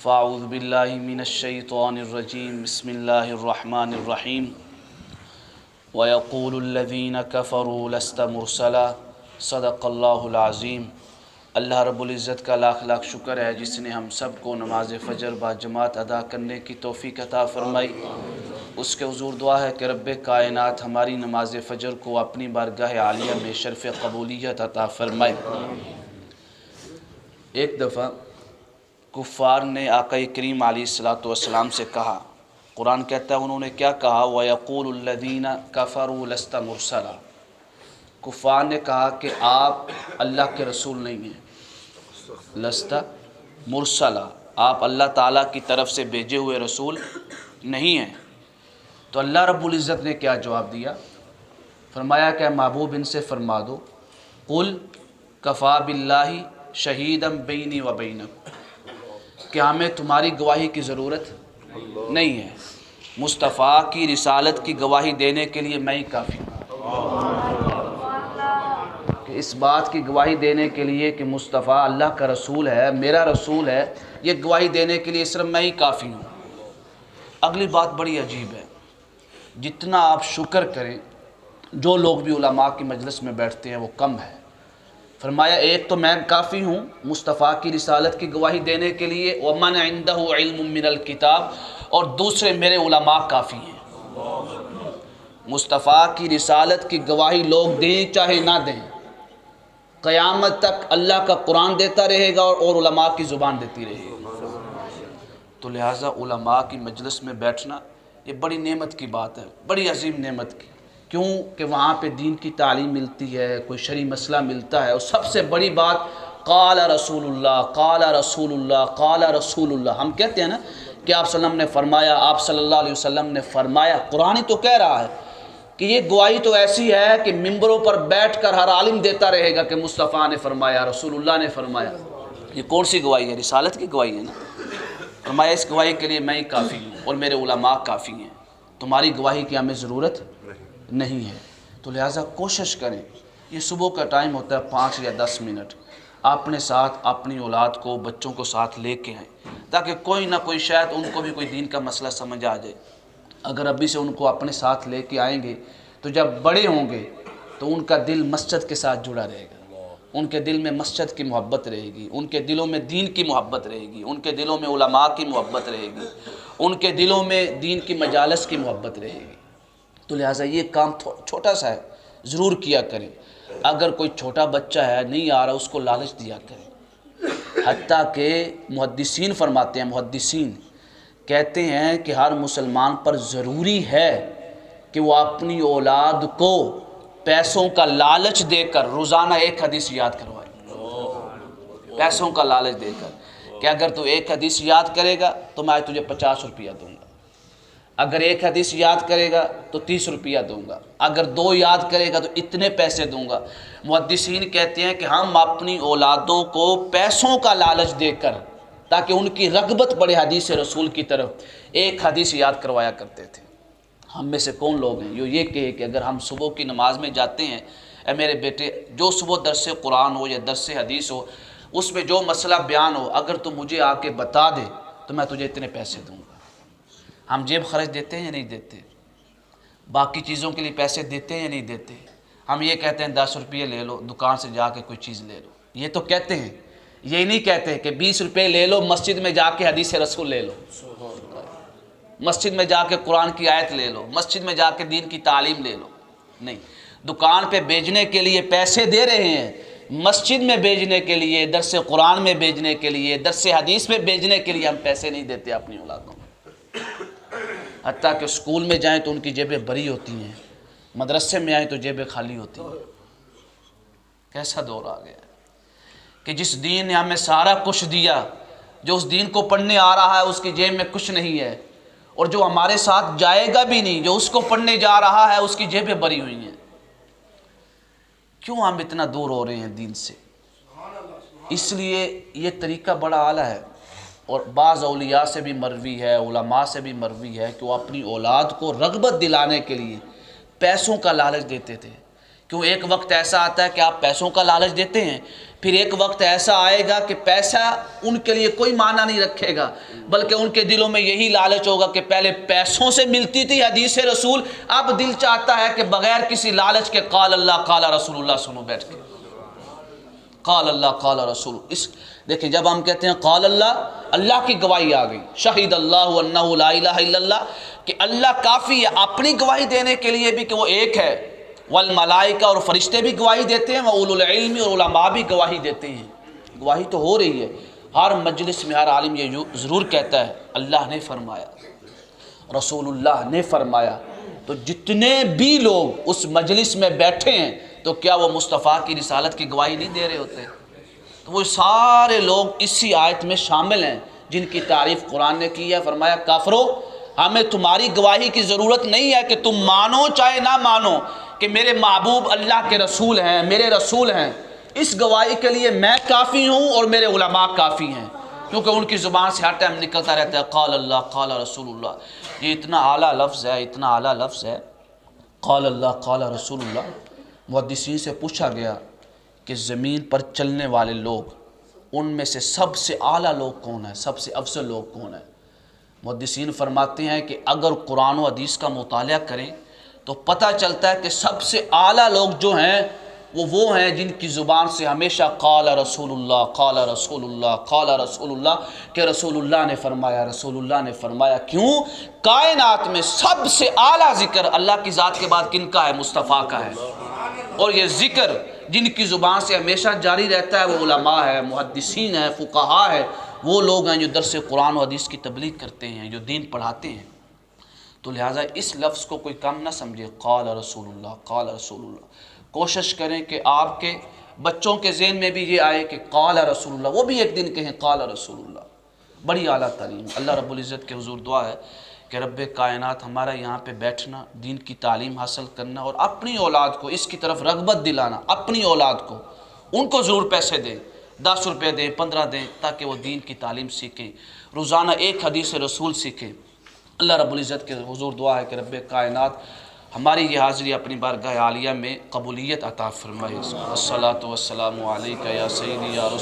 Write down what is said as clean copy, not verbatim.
فاعوذ باللہ من الشیطان الرجیم بسم اللہ الرحمن الرحیم وَيَقُولُ الَّذِينَ كَفَرُوا لَسْتَ مُرْسَلًا صدق اللہ العظیم۔ اللہ رب العزت کا لاکھ لاکھ شکر ہے جس نے ہم سب کو نماز فجر با جماعت ادا کرنے کی توفیق عطا فرمائی۔ اس کے حضور دعا ہے کہ رب کائنات ہماری نماز فجر کو اپنی بارگاہ عالیہ میں شرف قبولیت عطا فرمائے۔ ایک دفعہ کفار نے آقا کریم علیہ السلام سے کہا، قرآن کہتا ہے انہوں نے کیا کہا، وَيَقُولُ الَّذِينَ كَفَرُوا لَسْتَ مُرْسَلًا۔ کفار نے کہا کہ آپ اللہ کے رسول نہیں ہیں، لست مرسلا، آپ اللہ تعالیٰ کی طرف سے بھیجے ہوئے رسول نہیں ہیں۔ تو اللہ رب العزت نے کیا جواب دیا؟ فرمایا کہ محبوب ان سے فرما دو، قل کفا باللہ شہیدم بینی و بینکم، کہ ہمیں تمہاری گواہی کی ضرورت نہیں ہے، مصطفیٰ کی رسالت کی گواہی دینے کے لیے میں ہی کافی ہوں۔ کہ اس بات کی گواہی دینے کے لیے کہ مصطفیٰ اللہ کا رسول ہے، میرا رسول ہے، یہ گواہی دینے کے لیے صرف میں ہی کافی ہوں۔ اگلی بات بڑی عجیب ہے، جتنا آپ شکر کریں جو لوگ بھی علماء کی مجلس میں بیٹھتے ہیں وہ کم ہے۔ فرمایا ایک تو میں کافی ہوں مصطفیٰ کی رسالت کی گواہی دینے کے لیے، وَمَنْ عِنْدَهُ عِلْمٌ مِّنَ الْكِتَابِ، اور دوسرے میرے علماء کافی ہیں۔ مصطفیٰ کی رسالت کی گواہی لوگ دیں چاہے نہ دیں، قیامت تک اللہ کا قرآن دیتا رہے گا اور علماء کی زبان دیتی رہے گی۔ تو لہٰذا علماء کی مجلس میں بیٹھنا یہ بڑی نعمت کی بات ہے، بڑی عظیم نعمت کی، کیوں کہ وہاں پہ دین کی تعلیم ملتی ہے، کوئی شرعی مسئلہ ملتا ہے، اور سب سے بڑی بات قال رسول اللہ، قال رسول اللہ، قال رسول اللہ۔ ہم کہتے ہیں نا کہ آپ صلی اللہ علیہ وسلم نے فرمایا، آپ صلی اللہ علیہ وسلم نے فرمایا، قرآن ہی تو کہہ رہا ہے کہ یہ گواہی تو ایسی ہے کہ ممبروں پر بیٹھ کر ہر عالم دیتا رہے گا کہ مصطفیٰ نے فرمایا، رسول اللہ نے فرمایا۔ یہ کون سی گواہی ہے؟ رسالت کی گواہی ہے نا۔ فرمایا اس گواہی کے لیے میں ہی کافی ہوں اور میرے علماء کافی ہیں، تمہاری گواہی کی ہمیں ضرورت نہیں ہے۔ تو لہٰذا کوشش کریں، یہ صبح کا ٹائم ہوتا ہے 5 یا 10 منٹ، اپنے ساتھ اپنی اولاد کو، بچوں کو ساتھ لے کے آئیں، تاکہ کوئی نہ کوئی شاید ان کو بھی کوئی دین کا مسئلہ سمجھ آ جائے۔ اگر ابھی سے ان کو اپنے ساتھ لے کے آئیں گے تو جب بڑے ہوں گے تو ان کا دل مسجد کے ساتھ جڑا رہے گا، ان کے دل میں مسجد کی محبت رہے گی، ان کے دلوں میں دین کی محبت رہے گی، ان کے دلوں میں علماء کی محبت رہے گی، ان کے دلوں میں دین کی مجالس کی محبت رہے گی۔ تو لہٰذا یہ کام چھوٹا سا ہے، ضرور کیا کریں۔ اگر کوئی چھوٹا بچہ ہے نہیں آ رہا، اس کو لالچ دیا کریں۔ حتیٰ کہ محدثین فرماتے ہیں، محدثین کہتے ہیں کہ ہر مسلمان پر ضروری ہے کہ وہ اپنی اولاد کو پیسوں کا لالچ دے کر روزانہ ایک حدیث یاد کروائے، پیسوں کا لالچ دے کر کہ اگر تو ایک حدیث یاد کرے گا تو میں تجھے 50 روپیہ دوں گا، اگر ایک حدیث یاد کرے گا تو 30 روپیہ دوں گا، اگر 2 یاد کرے گا تو اتنے پیسے دوں گا۔ محدثین کہتے ہیں کہ ہم اپنی اولادوں کو پیسوں کا لالچ دے کر تاکہ ان کی رغبت بڑھے حدیث رسول کی طرف، ایک حدیث یاد کروایا کرتے تھے۔ ہم میں سے کون لوگ ہیں جو یہ کہے کہ اگر ہم صبح کی نماز میں جاتے ہیں، اے میرے بیٹے جو صبح درس قرآن ہو یا درس حدیث ہو، اس میں جو مسئلہ بیان ہو اگر تو مجھے آ کے بتا دے تو میں تجھے اتنے پیسے دوں گا۔ ہم جیب خرچ دیتے ہیں یا نہیں دیتے؟ باقی چیزوں کے لیے پیسے دیتے ہیں یا نہیں دیتے؟ ہم یہ کہتے ہیں 10 روپئے لے لو، دکان سے جا کے کوئی چیز لے لو، یہ تو کہتے ہیں، یہ نہیں کہتے کہ 20 روپئے لے لو، مسجد میں جا کے حدیث رسول لے لو، مسجد میں جا کے قرآن کی آیت لے لو، مسجد میں جا کے دین کی تعلیم لے لو۔ نہیں، دکان پہ بیچنے کے لیے پیسے دے رہے ہیں، مسجد میں بیچنے کے لیے، درس قرآن میں بیچنے کے لیے، درس حدیث میں بیچنے کے لیے ہم پیسے نہیں دیتے اپنی اولادوں کو۔ حتیٰ کہ اسکول میں جائیں تو ان کی جیبیں بری ہوتی ہیں، مدرسے میں آئیں تو جیبیں خالی ہوتی ہیں۔ کیسا دور آ گیا ہے کہ جس دین نے ہمیں سارا کچھ دیا، جو اس دین کو پڑھنے آ رہا ہے اس کی جیب میں کچھ نہیں ہے، اور جو ہمارے ساتھ جائے گا بھی نہیں، جو اس کو پڑھنے جا رہا ہے اس کی جیبیں بری ہوئی ہیں۔ کیوں ہم اتنا دور ہو رہے ہیں دین سے؟ اس لیے یہ طریقہ بڑا اعلیٰ ہے، اور بعض اولیاء سے بھی مروی ہے، علماء سے بھی مروی ہے کہ وہ اپنی اولاد کو رغبت دلانے کے لیے پیسوں کا لالچ دیتے تھے کیوں ایک وقت ایسا آتا ہے کہ آپ پیسوں کا لالچ دیتے ہیں، پھر ایک وقت ایسا آئے گا کہ پیسہ ان کے لیے کوئی معنی نہیں رکھے گا، بلکہ ان کے دلوں میں یہی لالچ ہوگا کہ پہلے پیسوں سے ملتی تھی حدیث رسول، اب دل چاہتا ہے کہ بغیر کسی لالچ کے قال اللہ قال رسول اللہ سنو بیٹھ کے، قال اللہ قال رسول۔ اس دیکھیں جب ہم کہتے ہیں قال اللہ، اللہ کی گواہی آ گئی، شہید اللہ انہ لا الہ الا اللہ، کہ اللہ کافی ہے اپنی گواہی دینے کے لیے بھی کہ وہ ایک ہے، والملائکہ اور فرشتے بھی گواہی دیتے ہیں، وَأُولُو الْعِلْمِ اور علماء بھی گواہی دیتے ہیں۔ گواہی تو ہو رہی ہے، ہر مجلس میں ہر عالم یہ ضرور کہتا ہے اللہ نے فرمایا، رسول اللہ نے فرمایا، تو جتنے بھی لوگ اس مجلس میں بیٹھے ہیں تو کیا وہ مصطفیٰ کی رسالت کی گواہی نہیں دے رہے ہوتے؟ تو وہ سارے لوگ اسی آیت میں شامل ہیں جن کی تعریف قرآن نے کی ہے، فرمایا کافرو ہمیں تمہاری گواہی کی ضرورت نہیں ہے کہ تم مانو چاہے نہ مانو کہ میرے محبوب اللہ کے رسول ہیں، میرے رسول ہیں، اس گواہی کے لیے میں کافی ہوں اور میرے علماء کافی ہیں، کیونکہ ان کی زبان سے ہر ٹائم نکلتا رہتا ہے قال اللہ قال رسول اللہ۔ یہ اتنا اعلیٰ لفظ ہے، اتنا اعلیٰ لفظ ہے قال اللہ قال رسول اللہ۔ محدثین سے پوچھا گیا کہ زمین پر چلنے والے لوگ ان میں سے سب سے اعلیٰ لوگ کون ہیں، سب سے افضل لوگ کون ہیں؟ محدثین فرماتے ہیں کہ اگر قرآن و حدیث کا مطالعہ کریں تو پتہ چلتا ہے کہ سب سے اعلیٰ لوگ جو ہیں وہ ہیں جن کی زبان سے ہمیشہ قال رسول اللہ قال رسول اللہ قال رسول اللہ، کہ رسول اللہ نے فرمایا، رسول اللہ نے فرمایا۔ کیوں؟ کائنات میں سب سے اعلیٰ ذکر اللہ کی ذات کے بعد کن کا ہے؟ مصطفیٰ کا ہے، اور یہ ذکر جن کی زبان سے ہمیشہ جاری رہتا ہے وہ علماء ہے، محدثین ہیں، فقہاء ہے، وہ لوگ ہیں جو درس قرآن و حدیث کی تبلیغ کرتے ہیں، جو دین پڑھاتے ہیں۔ تو لہٰذا اس لفظ کو کوئی کم نہ سمجھے، قال رسول اللہ قال رسول اللہ۔ کوشش کریں کہ آپ کے بچوں کے ذہن میں بھی یہ آئے کہ قال رسول اللہ، وہ بھی ایک دن کہیں قال رسول اللہ۔ بڑی اعلیٰ تعلیم۔ اللہ رب العزت کے حضور دعا ہے کہ رب کائنات ہمارا یہاں پہ بیٹھنا، دین کی تعلیم حاصل کرنا اور اپنی اولاد کو اس کی طرف رغبت دلانا، اپنی اولاد کو، ان کو ضرور پیسے دیں، 10 روپے دیں، 15 دیں، تاکہ وہ دین کی تعلیم سیکھیں، روزانہ ایک حدیث رسول سیکھیں۔ اللہ رب العزت کے حضور دعا ہے کہ رب کائنات ہماری یہ حاضری اپنی بارگاہ عالیہ میں قبولیت عطا فرمائے۔ الصلاۃ والسلام علیک یا سیدی یا رسول